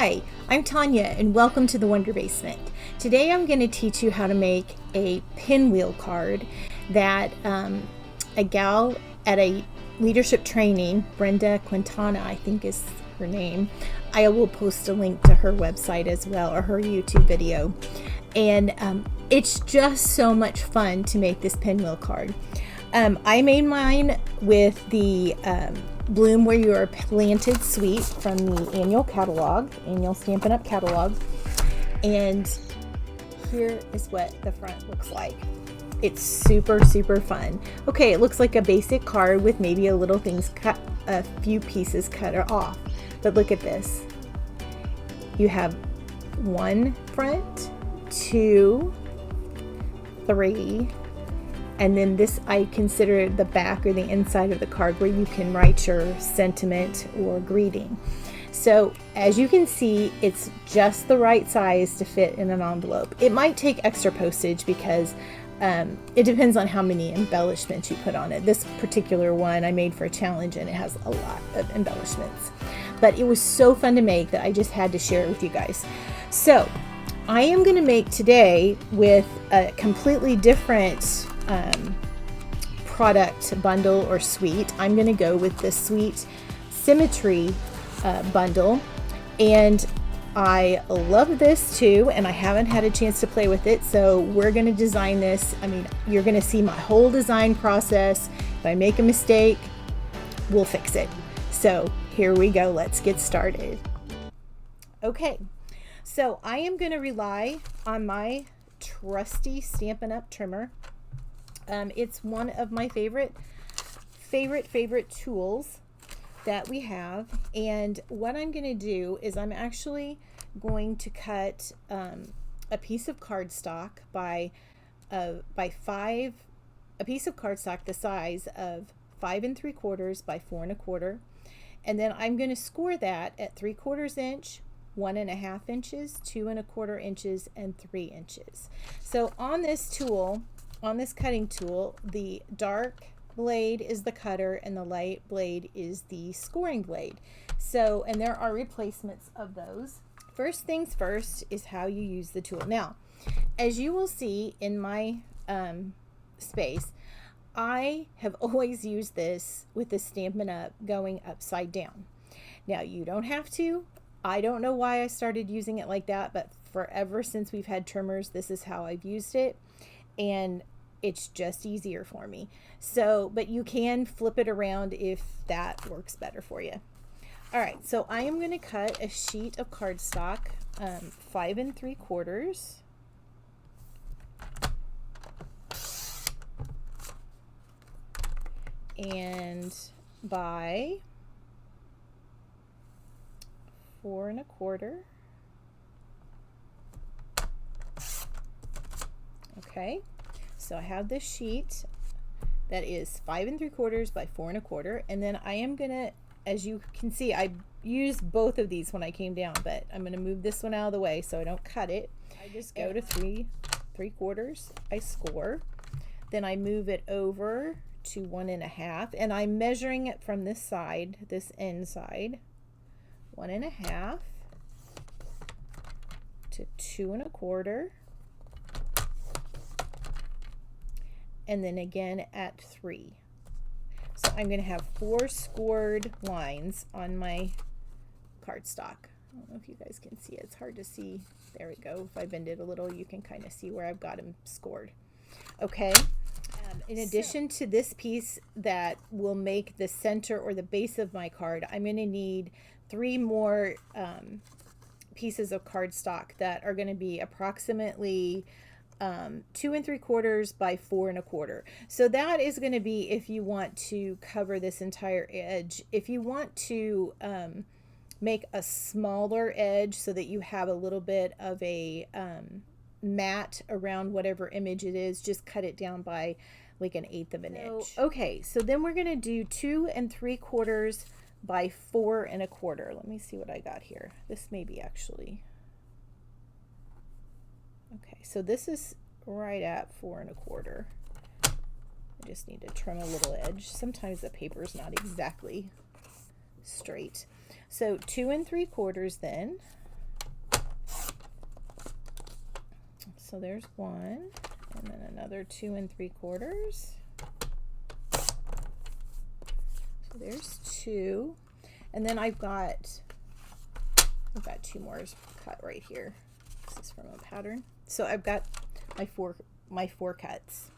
Hi, I'm Tonya and welcome to the Wonder Basement. Today I'm going to teach you how to make a pinwheel card that a gal at a leadership training, Brenda Quintana, I think is her name. I will post a link to her website as well, or her YouTube video. And it's just so much fun to make this pinwheel card. I made mine with the Bloom Where You Are Planted Suite from the annual Stampin' Up catalog. And here is what the front looks like. It's super, super fun. Okay, it looks like a basic card with maybe a little things cut, a few pieces cut off. But look at this. You have one front, 2, 3, and then this I consider the back or the inside of the card where you can write your sentiment or greeting. So as you can see, it's just the right size to fit in an envelope. It might take extra postage because it depends on how many embellishments you put on it. This particular one I made for a challenge and it has a lot of embellishments. But it was so fun to make that I just had to share it with you guys. So I am going to make today with a completely different product bundle or suite. I'm going to go with the Sweet Symmetry bundle, and I love this too, and I haven't had a chance to play with it, so we're going to design this. I mean, you're going to see my whole design process. If I make a mistake, we'll fix it. So here we go. Let's get started. Okay, so I am going to rely on my trusty Stampin' Up trimmer. It's one of my favorite tools that we have, and what I'm going to do is I'm actually going to cut a piece of cardstock by a piece of cardstock the size of 5 3/4 by 4 1/4, and then I'm going to score that at 3/4 inch, 1.5 inches, 2 1/4 inches, and 3 inches. So on this tool, on this cutting tool, the dark blade is the cutter and the light blade is the scoring blade. So, and there are replacements of those. First things first is how you use the tool. Now, as you will see in my space, I have always used this with the Stampin' Up going upside down. Now, you don't have to. I don't know why I started using it like that, but forever since we've had trimmers, this is how I've used it. And it's just easier for me. So, but you can flip it around if that works better for you. All right, so I am going to cut a sheet of cardstock, 5 3/4, and by 4 1/4. Okay. So I have this sheet that is 5 3/4 by 4 1/4, and then I am gonna, as you can see, I used both of these when I came down, but I'm gonna move this one out of the way so I don't cut it. I just go to 3 3/4, I score, then I move it over to 1.5, and I'm measuring it from this side, this end side, 1.5 to 2 1/4. And then again at 3. So I'm going to have 4 scored lines on my cardstock. I don't know if you guys can see it. It's hard to see. There we go. If I bend it a little, you can kind of see where I've got them scored. Okay. In addition to this piece that will make the center or the base of my card, I'm going to need 3 more pieces of cardstock that are going to be approximately 2 3/4 by 4 1/4. So that is going to be if you want to cover this entire edge. If you want to make a smaller edge so that you have a little bit of a mat around whatever image it is, just cut it down by like 1/8 of an inch. Okay, so then we're going to do 2 3/4 by 4 1/4. Let me see what I got here. This may be actually... Okay, so this is right at 4 1/4. I just need to trim a little edge. Sometimes the paper is not exactly straight. So 2 3/4 then. So there's one, and then another 2 3/4. So there's 2, and then I've got 2 more cut right here. This is from a pattern. So I've got my four cuts.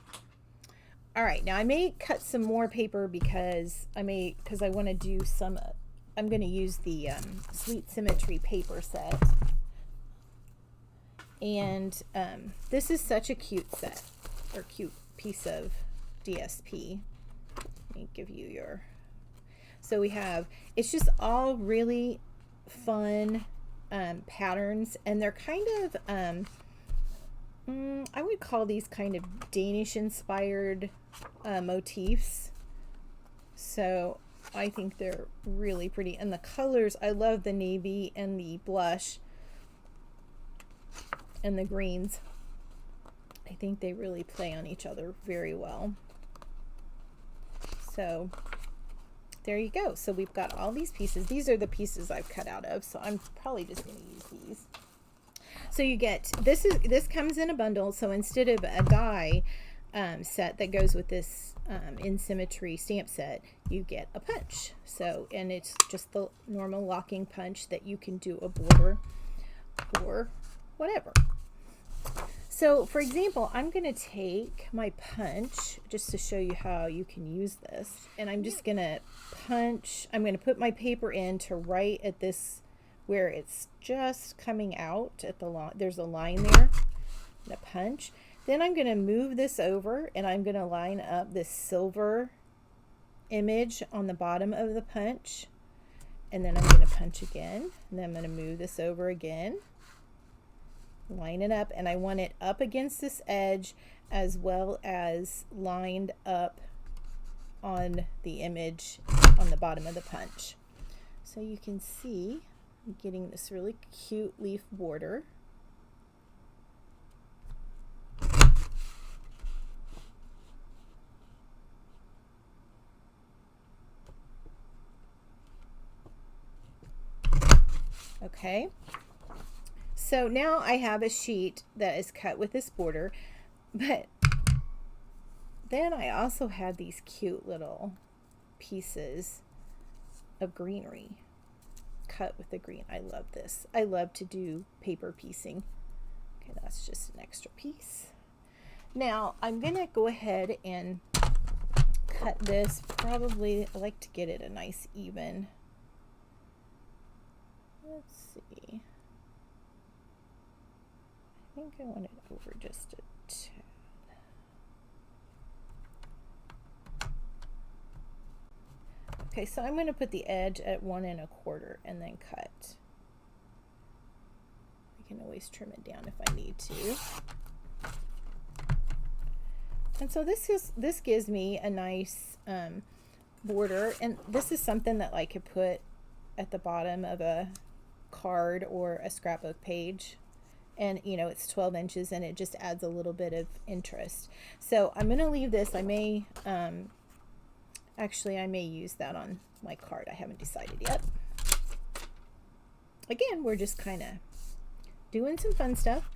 All right, now I may cut some more paper because I want to do some. I'm going to use the Sweet Symmetry paper set, and this is such a cute set, or cute piece of DSP. Let me give you your. So we have, it's just all really fun patterns, and they're kind of I would call these kind of Danish inspired motifs. So I think they're really pretty, and the colors, I love the navy and the blush and the greens. I think they really play on each other very well. So there you go. So we've got all these pieces. These are the pieces I've cut out of, so I'm probably just going to use these. So you get, this comes in a bundle, so instead of a die set that goes with this in symmetry stamp set, you get a punch. So, and it's just the normal locking punch that you can do a border or whatever. So for example, I'm going to take my punch just to show you how you can use this, and I'm just going to punch. I'm going to put my paper in to right at this where it's just coming out at the line. There's a line there, and a punch. Then I'm going to move this over, and I'm going to line up this silver image on the bottom of the punch, and then I'm going to punch again, and then I'm going to move this over again, line it up, and I want it up against this edge as well as lined up on the image on the bottom of the punch. So you can see I'm getting this really cute leaf border. Okay, so now I have a sheet that is cut with this border, but then I also had these cute little pieces of greenery cut with the green. I love this. I love to do paper piecing. Okay, that's just an extra piece. Now I'm gonna go ahead and cut this. Probably I like to get it a nice even. Let's see. I think I want it over just a tad. Okay, so I'm going to put the edge at 1 1/4 and then cut. I can always trim it down if I need to. And so this gives me a nice border, and this is something that I could put at the bottom of a card or a scrapbook page, and you know, it's 12 inches and it just adds a little bit of interest. So I'm going to leave this. I may actually I may use that on my card. I haven't decided yet. Again, we're just kind of doing some fun stuff.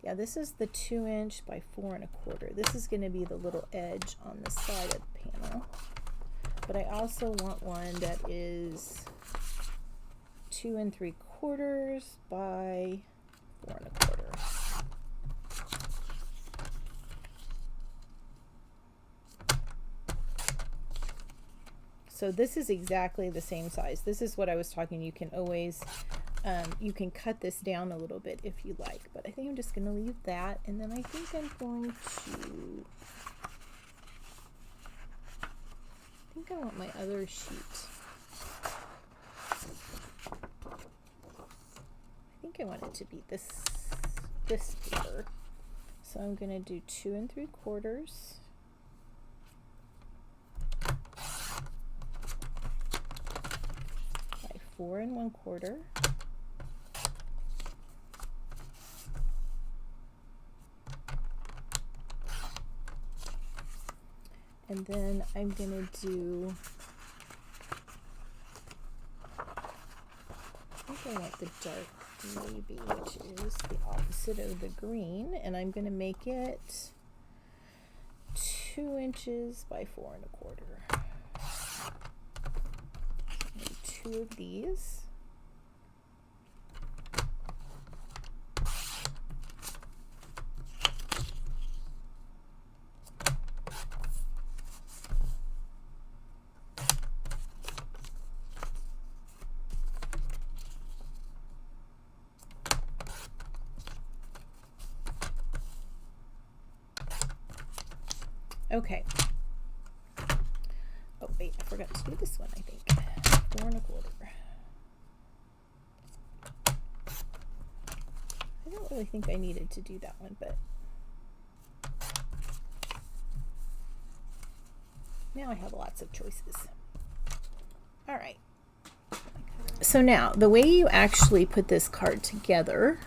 Yeah, this is the 2 inch by 4 1/4. This is going to be the little edge on the side of the panel, but I also want one that is 2 3/4 by 4 1/4. So this is exactly the same size. This is what I was talking. You can always, you can cut this down a little bit if you like, but I think I'm just going to leave that, and then I think I'm going to, I think I want my other sheet. I think I want it to be this paper. So I'm going to do 2 3/4 by 4 1/4. And then I'm going to do, I think I want the dark navy, which is the opposite of the green, and I'm going to make it 2 inches by 4 1/4. Need 2 of these. Okay. Oh wait, I forgot to do this one, I think. 4 1/4. I don't really think I needed to do that one, but now I have lots of choices. All right. So now, the way you actually put this card together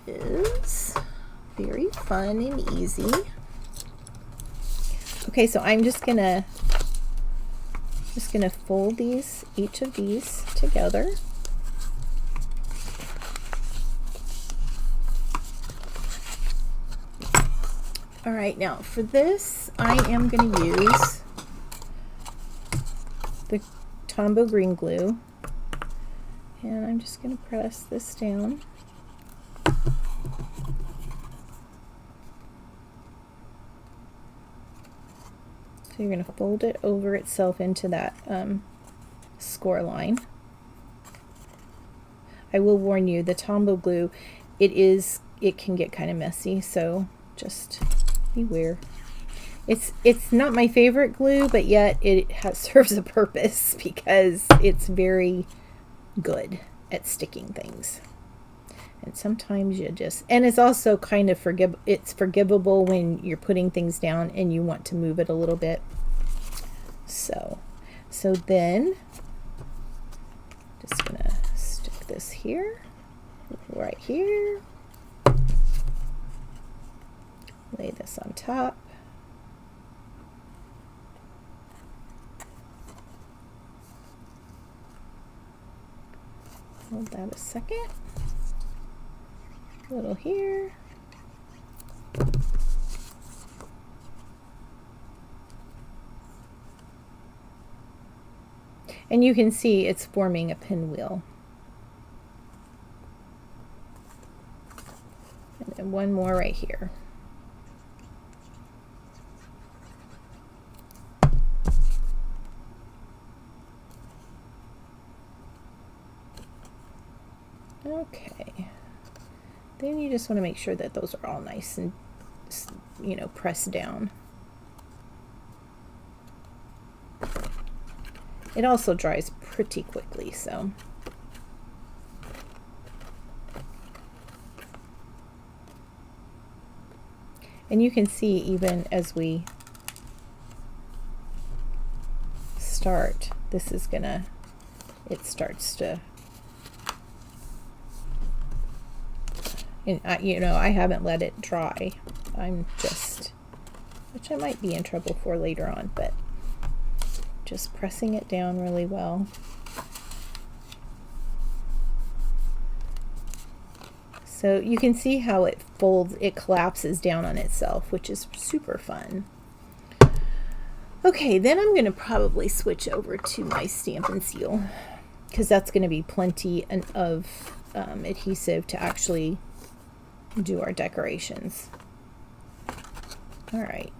is very fun and easy. Okay, so I'm just gonna fold each of these together. All right, now for this, I am going to use the Tombow green glue, and I'm just going to press this down. So you're going to fold it over itself into that score line. I will warn you, the Tombow glue, it can get kind of messy, so just beware. It's not my favorite glue, but yet it serves a purpose because it's very good at sticking things. And sometimes you just, and it's also kind of forgivable when you're putting things down and you want to move it a little bit. So then just gonna stick this here, right here, lay this on top. Hold that a second. A little here. And you can see it's forming a pinwheel. And then one more right here. Okay. Then you just want to make sure that those are all nice and, you know, pressed down. It also dries pretty quickly, so. And you can see even as we start, this is gonna, it starts to, and you know, I haven't let it dry. I'm just, which I might be in trouble for later on, but just pressing it down really well. So you can see how it folds, it collapses down on itself, which is super fun. Okay, then I'm going to probably switch over to my Stampin' Seal, because that's going to be plenty of adhesive to actually do our decorations. All right.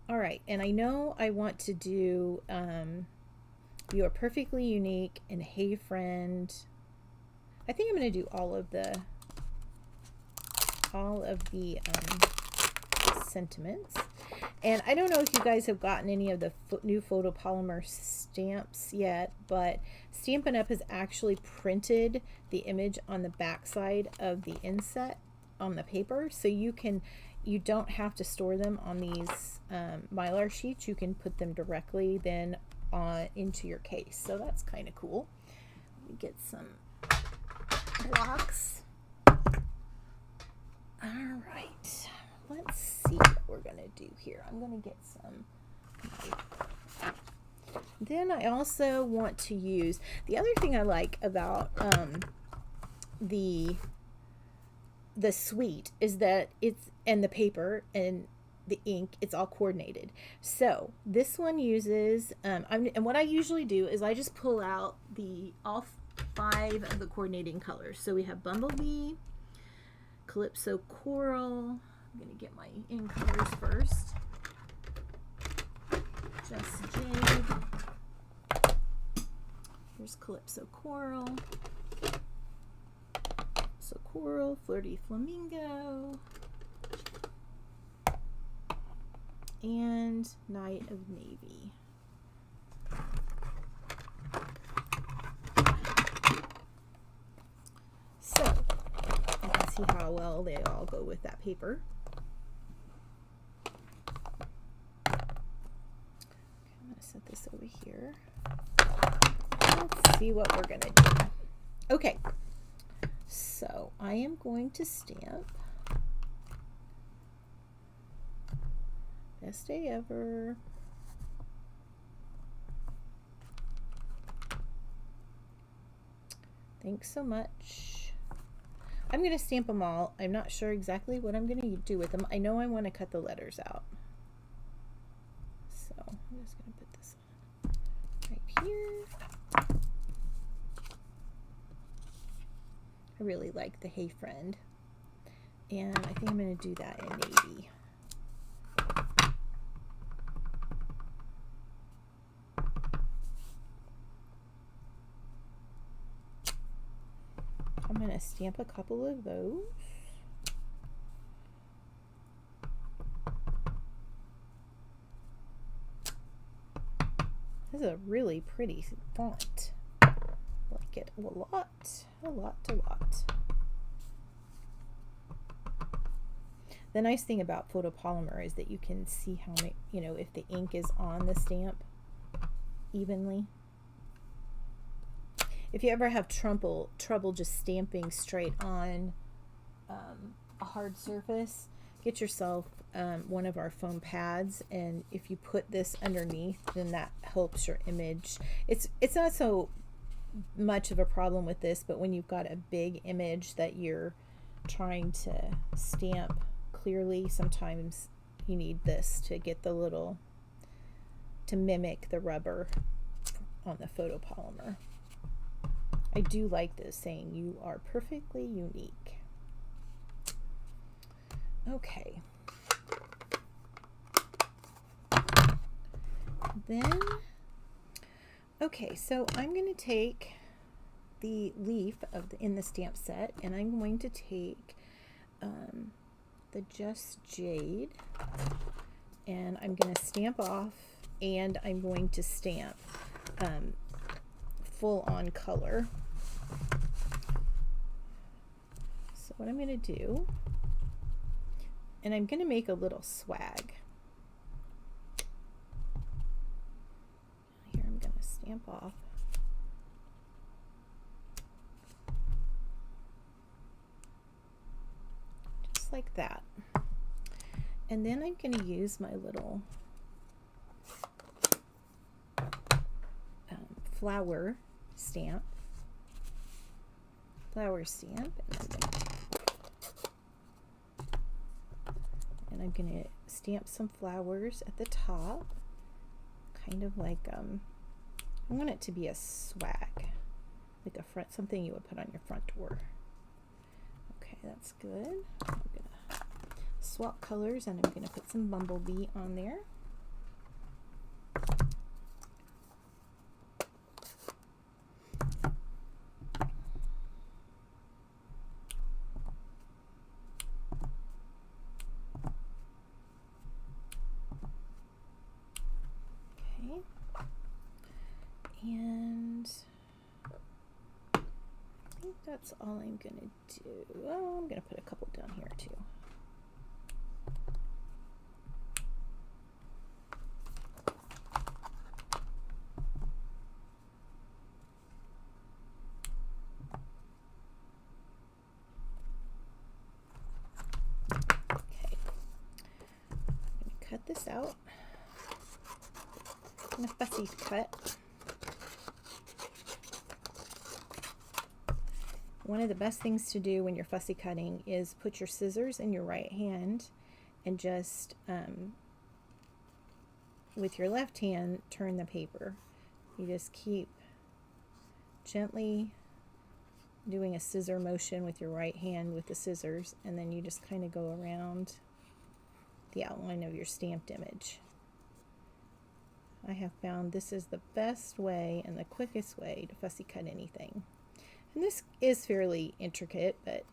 All right, and I know I want to do You're Perfectly Unique and Hey Friend. I think I'm going to do all of the sentiments. And I don't know if you guys have gotten any of the new photopolymer stamps yet, but Stampin' Up! Has actually printed the image on the back side of the inset on the paper, so you don't have to store them on these Mylar sheets. You can put them directly then into your case, so that's kind of cool. Let me get some blocks. All right, let's see what we're gonna do here. I'm gonna get some. Then I also want to use, the other thing I like about the Suite is that and the paper and the ink, it's all coordinated. So this one uses, and what I usually do is I just pull out all 5 of the coordinating colors. So we have Bumblebee, Calypso Coral. I'm going to get my in colors first. Just Jade. Here's Calypso Coral. So Coral, Flirty Flamingo, and Night of Navy. So you can see how well they all go with that paper. Okay, I'm going to set this over here. Let's see what we're going to do. Okay, so I am going to stamp Best Day Ever. Thanks so much. I'm going to stamp them all. I'm not sure exactly what I'm going to do with them. I know I want to cut the letters out. So I'm just going to put this on right here. I really like the Hey Friend. And I think I'm going to do that in navy. I'm going to stamp a couple of those. This is a really pretty font. I like it a lot. The nice thing about photopolymer is that you can see how many, if the ink is on the stamp evenly. If you ever have trouble just stamping straight on a hard surface, get yourself one of our foam pads, and if you put this underneath, then that helps your image. It's not so much of a problem with this, but when you've got a big image that you're trying to stamp clearly, sometimes you need this to get to mimic the rubber on the photopolymer. I do like this saying, you are perfectly unique. Okay. So I'm going to take the leaf in the stamp set, and I'm going to take the Just Jade, and I'm going to stamp off, and I'm going to stamp full on color. So what I'm going to do, and I'm going to make a little swag. Here I'm going to stamp off. Just like that. And then I'm going to use my little flower stamp, and I'm going to stamp some flowers at the top, kind of like I want it to be a swag, like something you would put on your front door. Okay, that's good. I'm going to swap colors, and I'm going to put some Bumblebee on there. Okay. And I think that's all I'm gonna do. Oh, I'm gonna put a couple down here too. Okay, I'm gonna cut this out in a fussy cut. One of the best things to do when you're fussy cutting is put your scissors in your right hand and just with your left hand turn the paper. You just keep gently doing a scissor motion with your right hand with the scissors, and then you just kind of go around the outline of your stamped image. I have found this is the best way and the quickest way to fussy cut anything. And this is fairly intricate, but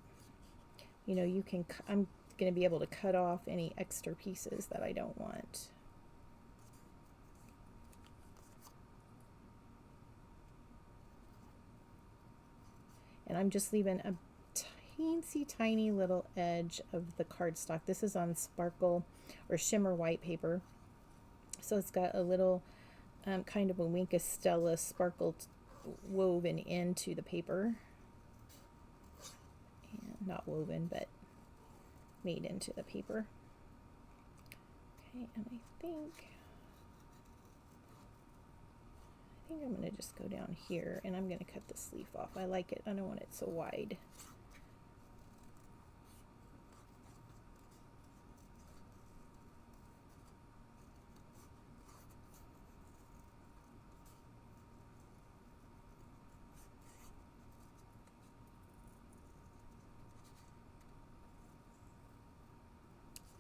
you know, you can, I'm going to be able to cut off any extra pieces that I don't want. And I'm just leaving a teensy tiny little edge of the cardstock. This is on sparkle or shimmer white paper. So it's got a little kind of a Wink of Stella sparkle woven into the paper. And not woven, but made into the paper. Okay, and I think I'm going to just go down here and I'm going to cut the sleeve off. I like it. I don't want it so wide.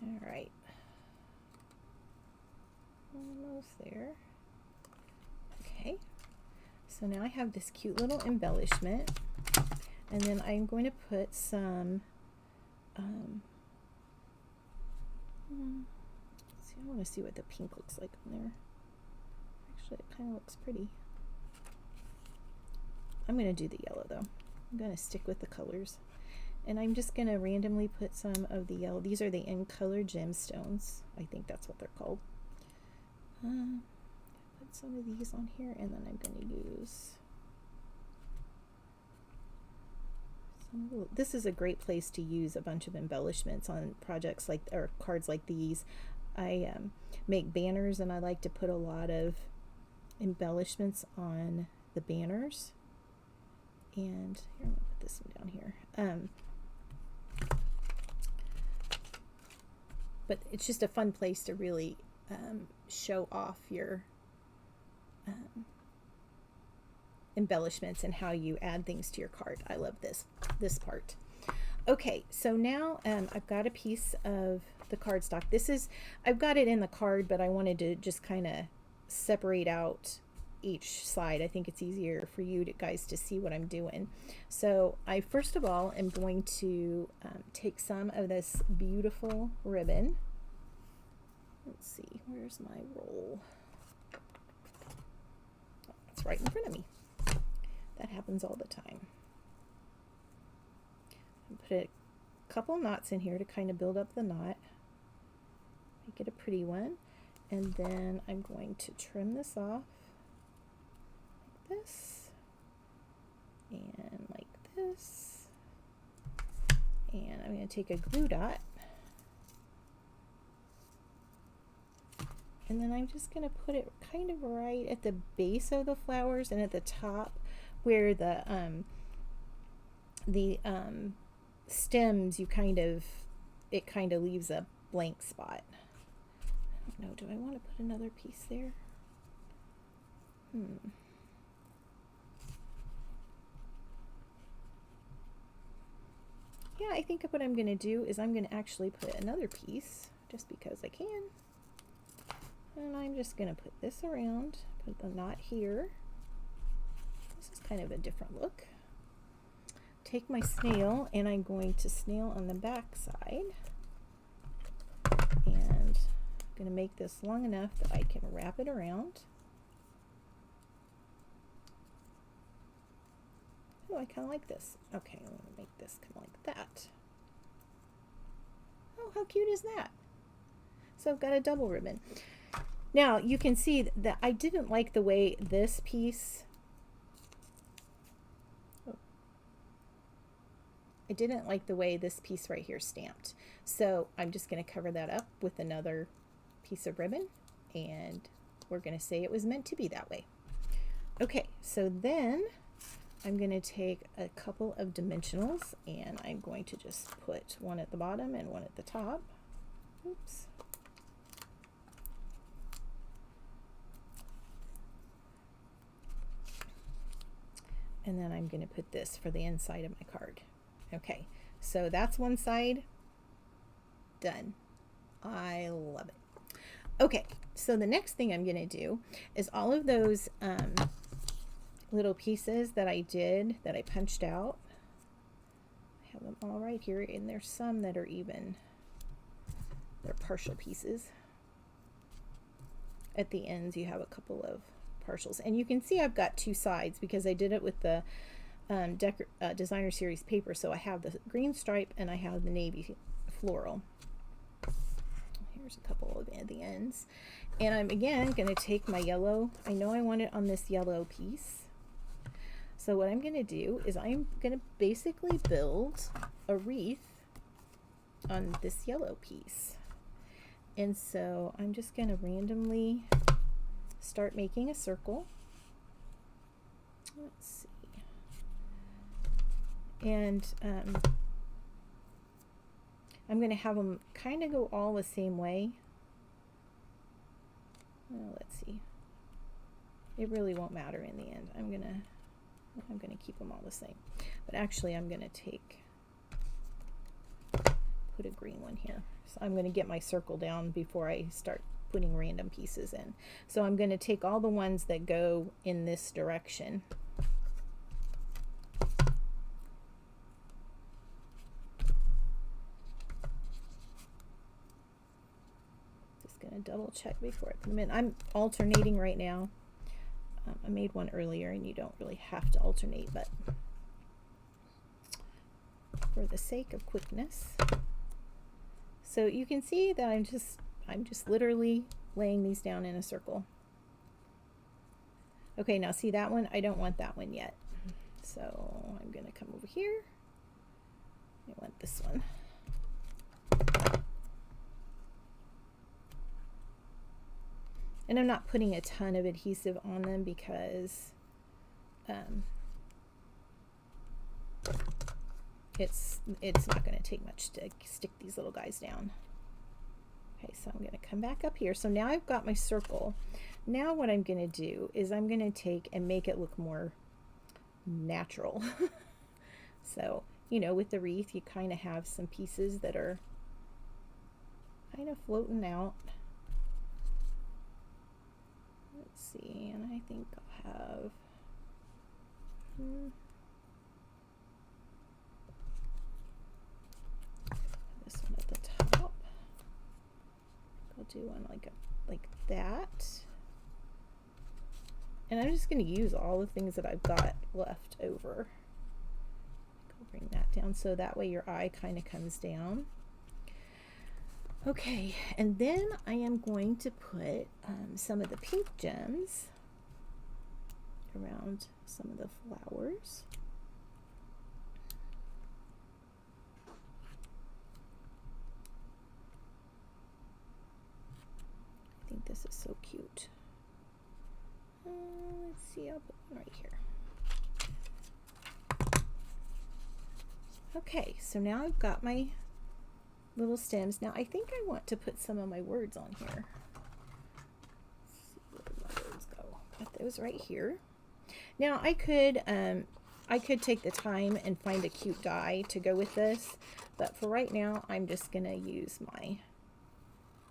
All right. Almost there. Okay, so now I have this cute little embellishment, and then I'm going to put some see, I want to see what the pink looks like on there. Actually, it kind of looks pretty. I'm going to do the yellow though. I'm going to stick with the colors, and I'm just going to randomly put some of the yellow. These are the in color gemstones. I think that's what they're called. Put some of these on here, and then I'm going to use some. This is a great place to use a bunch of embellishments on projects like, or cards like these. I make banners, and I like to put a lot of embellishments on the banners. And here, I'm going to put this one down here. But it's just a fun place to really show off your embellishments and how you add things to your card. I love this part. Okay, so now I've got a piece of the cardstock. I've got it in the card, but I wanted to just kind of separate out each side. I think it's easier for you guys to see what I'm doing. So I first of all am going to take some of this beautiful ribbon. Let's see, where's my roll? It's right in front of me. That happens all the time. Put a couple knots in here to kind of build up the knot, make it a pretty one, and then I'm going to trim this off like this and like this, and I'm going to take a glue dot, and then I'm just going to put it kind of right at the base of the flowers and at the top where the stems, it kind of leaves a blank spot. I don't know, do I want to put another piece there? Yeah, I think what I'm going to do is I'm going to actually put another piece just because I can. And I'm just going to put this around, put the knot here. This is kind of a different look. Take my snail, and I'm going to snail on the back side. And I'm going to make this long enough that I can wrap it around. Oh, I kind of like this. Okay, I'm going to make this come like that. Oh, how cute is that? So I've got a double ribbon. Now you can see that I didn't like the way this piece, I didn't like the way this piece right here stamped. So I'm just going to cover that up with another piece of ribbon, and we're going to say it was meant to be that way. Okay, so then I'm going to take a couple of dimensionals and I'm going to just put one at the bottom and one at the top. Oops. And then I'm going to put this for the inside of my card. Okay, so that's one side done. I love it. Okay, so the next thing I'm going to do is all of those little pieces that I did, that I punched out. I have them all right here, and there's some that are even, they're partial pieces. At the ends you have a couple of partials, and you can see I've got two sides because I did it with the designer series paper. So I have the green stripe and I have the navy floral. Here's a couple of the ends, and I'm again going to take my yellow. I know I want it on this yellow piece, so what I'm going to do is I'm going to basically build a wreath on this yellow piece. And so I'm just going to randomly start making a circle. Let's see. And I'm going to have them kind of go all the same way. Well, let's see. It really won't matter in the end. I'm going to keep them all the same. But actually I'm going to put a green one here. So I'm going to get my circle down before I start putting random pieces in. So I'm going to take all the ones that go in this direction. Just going to double check before I put them in. I'm alternating right now. I made one earlier and you don't really have to alternate, but for the sake of quickness. So you can see that I'm just literally laying these down in a circle. Okay, now see that one? I don't want that one yet. So I'm going to come over here. I want this one. And I'm not putting a ton of adhesive on them because it's not going to take much to stick these little guys down. Okay, so I'm going to come back up here. So now I've got my circle. Now what I'm going to do is I'm going to take and make it look more natural. So, you know, with the wreath, you kind of have some pieces that are kind of floating out. Let's see, and I think I'll have this one at the top. I'll do one like that. And I'm just going to use all the things that I've got left over. I'll bring that down so that way your eye kind of comes down. Okay, and then I am going to put some of the pink gems around some of the flowers. I think this is so cute. Let's see, I'll put one right here. Okay, so now I've got my little stems. Now I think I want to put some of my words on here. Let's see where my words go. Put those right here. Now I could take the time and find a cute die to go with this, but for right now I'm just gonna use my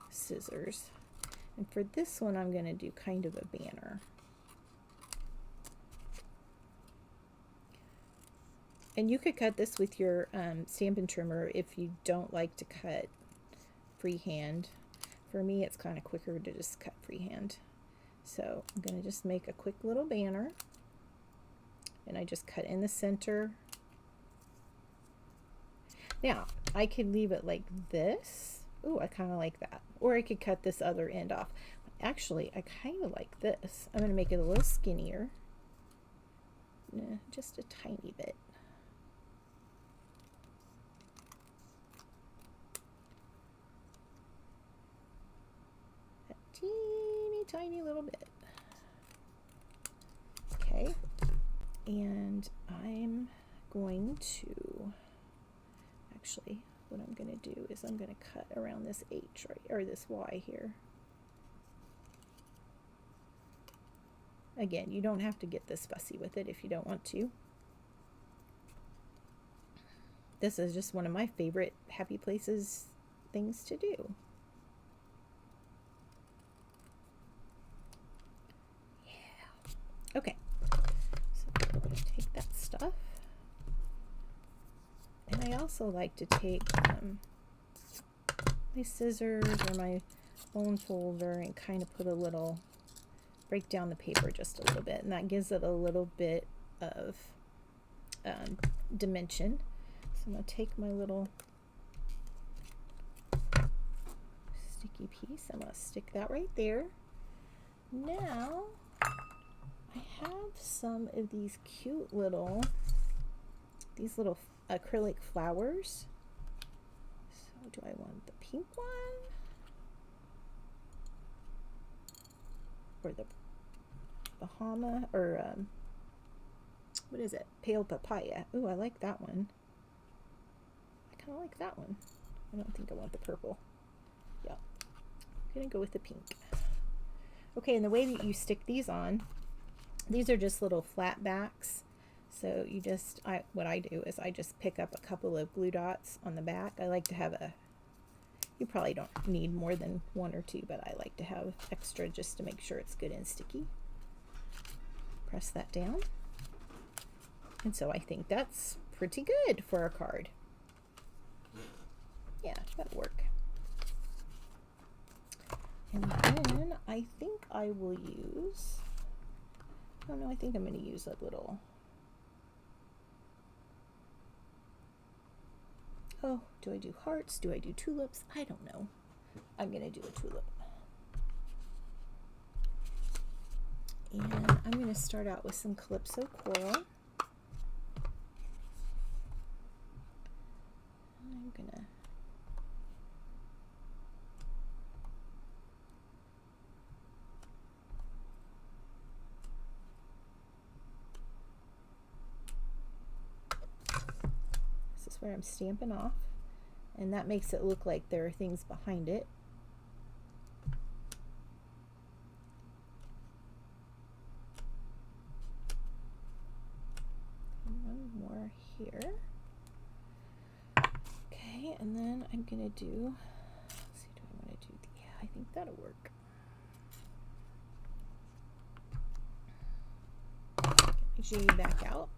scissors. And for this one I'm gonna do kind of a banner. And you could cut this with your Stampin' Trimmer if you don't like to cut freehand. For me, it's kind of quicker to just cut freehand. So I'm going to just make a quick little banner. and I just cut in the center. Now I could leave it like this. Ooh, I kind of like that. Or I could cut this other end off. Actually, I kind of like this. I'm going to make it a little skinnier. Nah, just a tiny bit. A teeny tiny little bit. Okay. And I'm going to, actually, what I'm going to do is I'm going to cut around this H, right, or this Y here. Again, you don't have to get this fussy with it if you don't want to. This is just one of my favorite happy places things to do. Yeah. Okay. So I'm going to take that stuff. And I also like to take my scissors or my bone folder and kind of put a little, break down the paper just a little bit, and that gives it a little bit of dimension. So I'm going to take my little sticky piece, I'm going to stick that right there. Now I have some of these cute little, acrylic flowers. So do I want the pink one or the Bahama, or what is it? Pale papaya. Ooh, I like that one. I kind of like that one. I don't think I want the purple. Yeah, I'm gonna go with the pink. Okay, and the way that you stick these on, these are just little flat backs. So you just, what I do is I just pick up a couple of glue dots on the back. I like to have you probably don't need more than one or two, but I like to have extra just to make sure it's good and sticky. Press that down. And so I think that's pretty good for a card. Yeah, that'll work. And then I think I will use, oh no, I think I'm going to use a little, oh, do I do hearts? Do I do tulips? I don't know. I'm going to do a tulip. And I'm going to start out with some Calypso coral. I'm going to this is where I'm stamping off, and that makes it look like there are things behind it. Here. Okay, and then I'm gonna do, let's see, do I want to do, yeah, I think that'll work. Get my jade back out.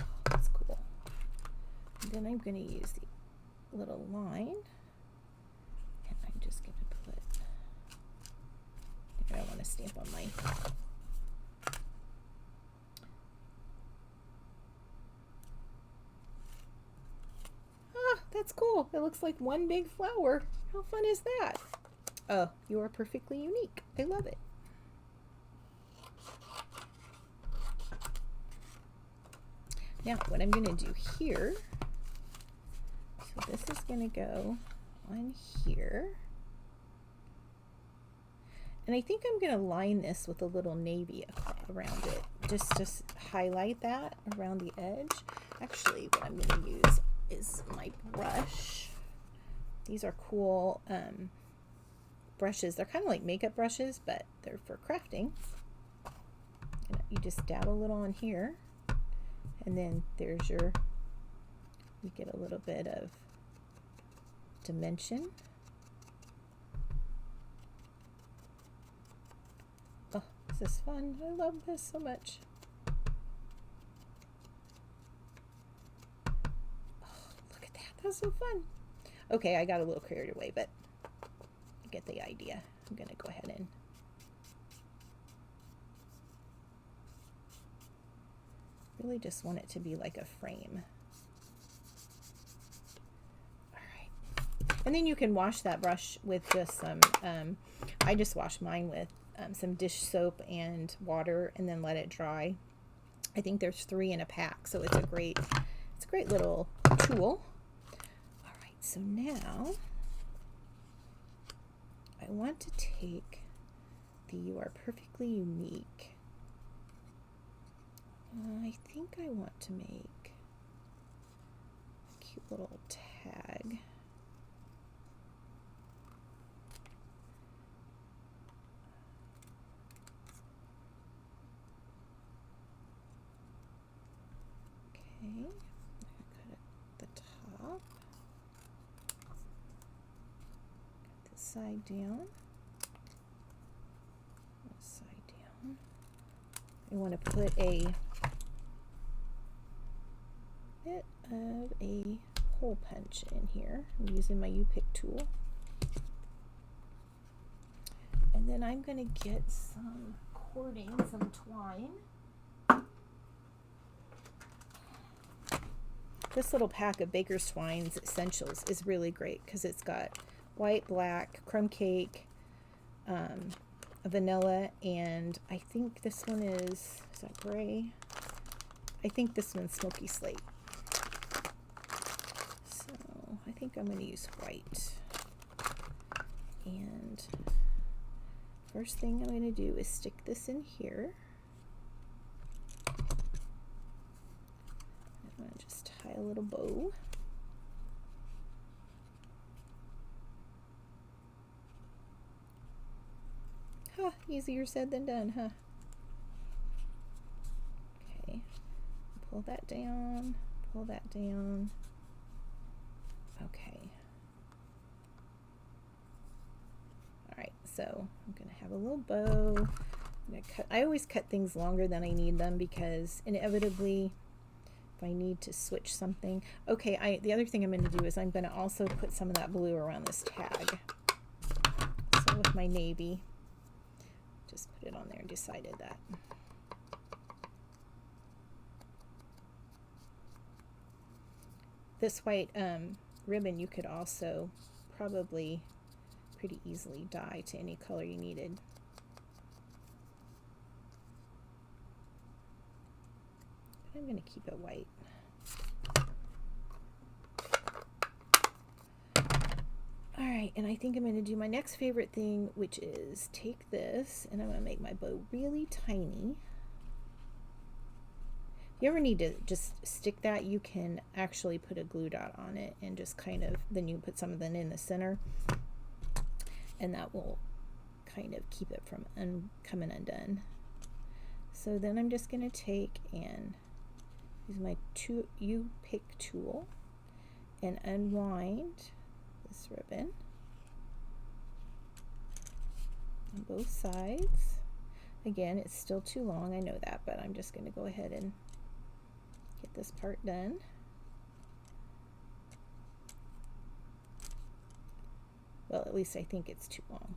Oh, that's cool. Then I'm going to use the little line, and I'm just going to put, I don't want to stamp on my, ah, that's cool. It looks like one big flower. How fun is that? Oh, you are perfectly unique. I love it. Now, what I'm going to do here, so this is going to go on here. And I think I'm going to line this with a little navy around it, just to highlight that around the edge. Actually, what I'm going to use is my brush. These are cool brushes. They're kind of like makeup brushes, but they're for crafting. And you just dab a little on here, and then there's your, you get a little bit of dimension. Oh, this is fun. I love this so much. That's so fun. Okay, I got a little carried away, but you get the idea. I'm gonna go ahead and really just want it to be like a frame. All right. And then you can wash that brush with just some, I just wash mine with some dish soap and water and then let it dry. I think there's 3 in a pack, so it's a great little tool. All right, so now I want to take the You Are Perfectly Unique. I think I want to make a cute little tag. Okay, cut it at the top. Cut this side down. This side down. I want to put a bit of a hole punch in here. I'm using my U-pick tool. And then I'm going to get some cording, some twine. This little pack of Baker's Twine's Essentials is really great because it's got white, black, crumb cake, vanilla, and I think this one is that gray? I think this one's Smoky Slate. So I think I'm going to use white. And first thing I'm going to do is stick this in here. I'm going to just tie a little bow. Huh, easier said than done, huh? Okay, pull that down, pull that down. Okay. All right, so I'm gonna have a little bow. I'm gonna cut. I always cut things longer than I need them because inevitably, if I need to switch something. Okay, the other thing I'm gonna do is I'm gonna also put some of that blue around this tag. So with my navy. Just put it on there and decided that. This white ribbon you could also probably pretty easily dye to any color you needed. But I'm going to keep it white. Alright, and I think I'm going to do my next favorite thing, which is take this, and I'm going to make my bow really tiny. If you ever need to just stick that, you can actually put a glue dot on it and just kind of, then you put something in the center, and that will kind of keep it from coming undone. So then I'm just going to take and use my U-pick tool and unwind this ribbon on both sides. Again, it's still too long, I know that, but I'm just going to go ahead and get this part done. Well, at least I think it's too long.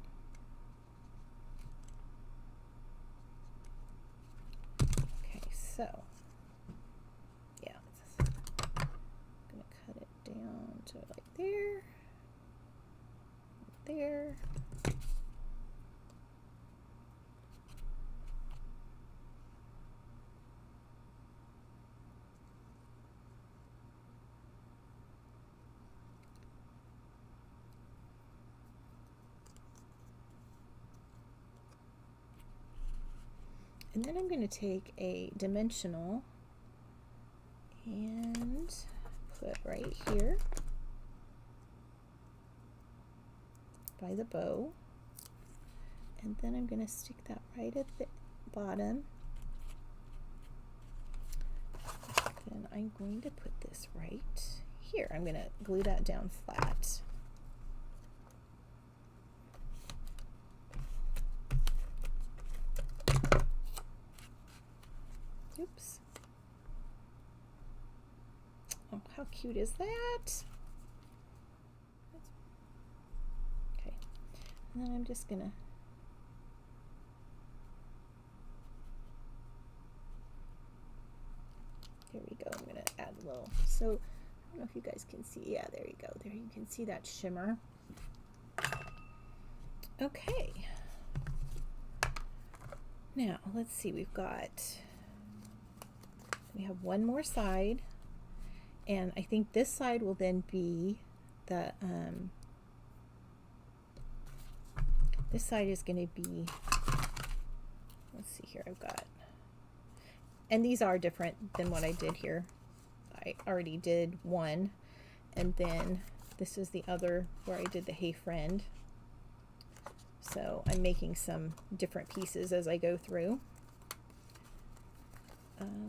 Okay, so yeah, I'm going to cut it down to like there. There. And then I'm going to take a dimensional and put right here by the bow, and then I'm going to stick that right at the bottom. Then I'm going to put this right here. I'm going to glue that down flat. Oops. Oh, how cute is that? And then I'm just gonna there we go. I'm gonna add a little, so I don't know if you guys can see. Yeah, there you go. There you can see that shimmer. Okay. Now let's see. We have one more side, and I think this side will then be the this side is going to be, let's see here, I've got, and these are different than what I did here. I already did one, and then this is the other where I did the Hey Friend. So I'm making some different pieces as I go through.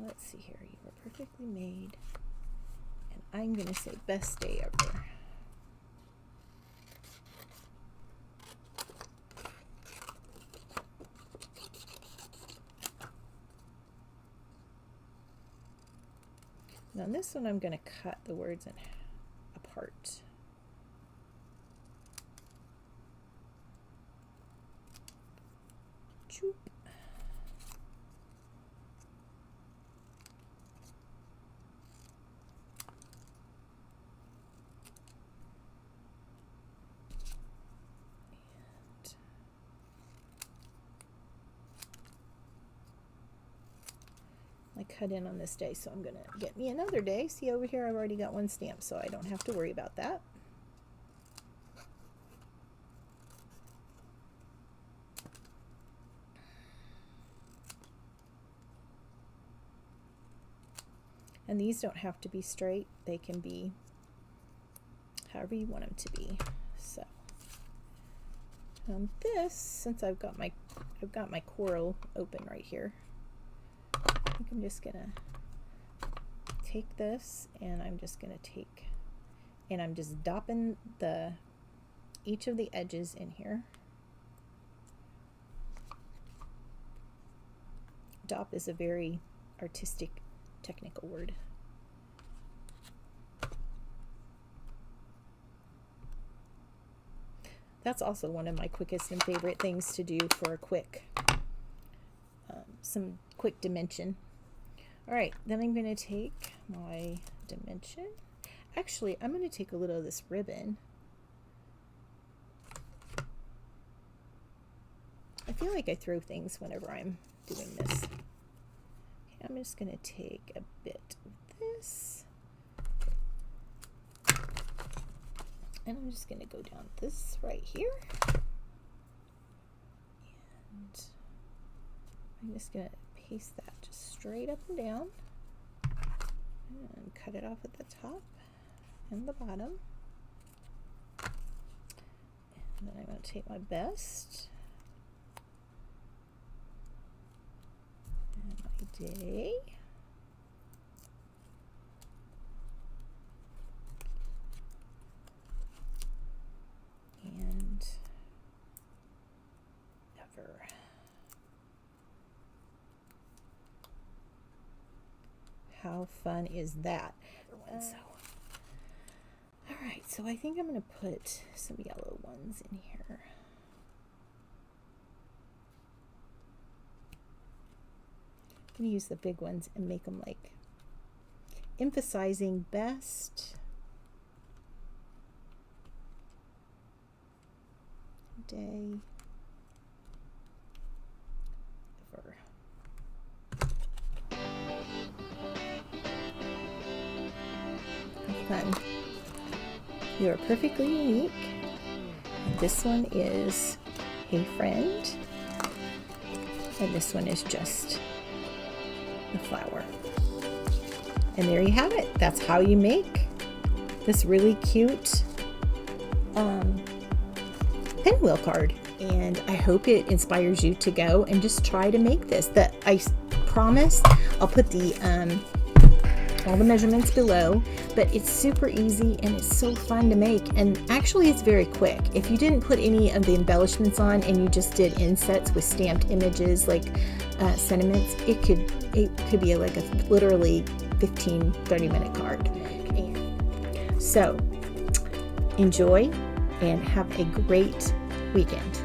Let's see here, you are perfectly made, and I'm going to say best day ever. Now on this one, I'm going to cut the words apart. Choop. I cut in on this day, so I'm gonna get me another day. See over here, I've already got one stamp, so I don't have to worry about that. And these don't have to be straight, they can be however you want them to be. So this, since I've got my coral open right here, I think I'm just gonna take this, and I'm just gonna take, and I'm just dopping each of the edges in here. Dop is a very artistic, technical word. That's also one of my quickest and favorite things to do for a quick, some quick dimension. All right, then I'm going to take my dimension. Actually, I'm going to take a little of this ribbon. I feel like I throw things whenever I'm doing this. Okay, I'm just going to take a bit of this, and I'm just going to go down this right here, and I'm just going to paste that just straight up and down, and cut it off at the top and the bottom. And then I'm going to take my best and my day, and ever. How fun is that? So, all right, so I think I'm going to put some yellow ones in here. I'm going to use the big ones and make them like emphasizing best day ever. Fun. You are perfectly unique. And this one is Hey Friend, and this one is just the flower. And there you have it. That's how you make this really cute pinwheel card. And I hope it inspires you to go and just try to make this. I promise I'll put all the measurements below, but it's super easy and it's so fun to make, and actually it's very quick. If you didn't put any of the embellishments on and you just did insets with stamped images like sentiments, it could be like a literally 15-30 minute card. So enjoy and have a great weekend.